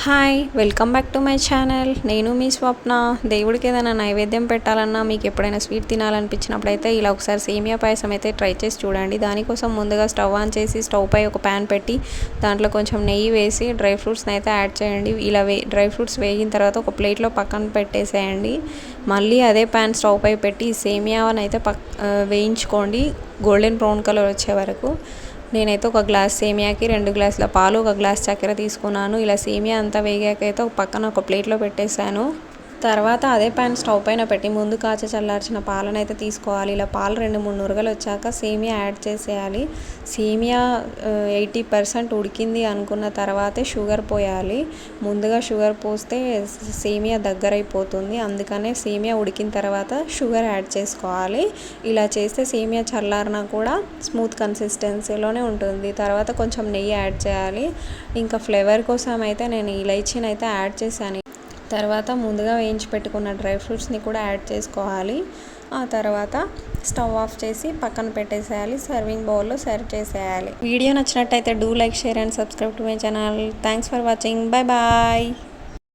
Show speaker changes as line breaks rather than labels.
Hi welcome back to my channel. నేను మీ స్వప్న. దేవుడికి ఏదైనా నైవేద్యం పెట్టాలన్నా మీకు ఎప్పుడైనా స్వీట్ తినాలనిపించినప్పుడు అయితే ఇలా ఒకసారి సేమియా పాయసం అయితే ట్రై చేసి చూడండి. దానికోసం ముందుగా స్టవ్ ఆన్ చేసి స్టవ్ పై ఒక ప్యాన్ పెట్టి దాంట్లో కొంచెం నెయ్యి వేసి డ్రై ఫ్రూట్స్ని అయితే యాడ్ చేయండి. ఇలా డ్రై ఫ్రూట్స్ వేగిన తర్వాత ఒక ప్లేట్లో పక్కన పెట్టేసేయండి. మళ్ళీ అదే ప్యాన్ స్టవ్ పై పెట్టి సేమియాని అయితే వేయించుకోండి గోల్డెన్ బ్రౌన్ కలర్ వచ్చే వరకు. నేనైతే ఒక గ్లాస్ సేమియాకి 2 గ్లాసుల పాలు, ఒక గ్లాస్ చక్కెర తీసుకున్నాను. ఇలా సేమియా అంతా వేగాకైతే ఒక పక్కన ఒక ప్లేట్లో పెట్టేశాను. తర్వాత అదే ప్యాన్ స్టవ్ పైన పెట్టి ముందు కాచి చల్లార్చిన పాలను అయితే తీసుకోవాలి. ఇలా పాలు 2-3 నురగలు వచ్చాక సేమియా యాడ్ చేసేయాలి. సేమియా 80% ఉడికింది అనుకున్న తర్వాతే షుగర్ పోయాలి. ముందుగా షుగర్ పోస్తే సేమియా దగ్గరైపోతుంది. అందుకనే సేమియా ఉడికిన తర్వాత షుగర్ యాడ్ చేసుకోవాలి. ఇలా చేస్తే సేమియా చల్లారినా కూడా స్మూత్ కన్సిస్టెన్సీలోనే ఉంటుంది. తర్వాత కొంచెం నెయ్యి యాడ్ చేయాలి. ఇంకా ఫ్లేవర్ కోసం అయితే నేను ఇలైచీని అయితే యాడ్ చేశాను. తర్వాత ముందుగా వేయించి పెట్టుకున్న డ్రై ఫ్రూట్స్ని కూడా యాడ్ చేసుకోవాలి. ఆ తర్వాత స్టవ్ ఆఫ్ చేసి పక్కన పెట్టేసేయాలి. సర్వింగ్ బౌల్లో సర్వ్ చేసేయాలి. వీడియో నచ్చినట్టయితే do like, share and subscribe to my channel. Thanks for watching. Bye bye.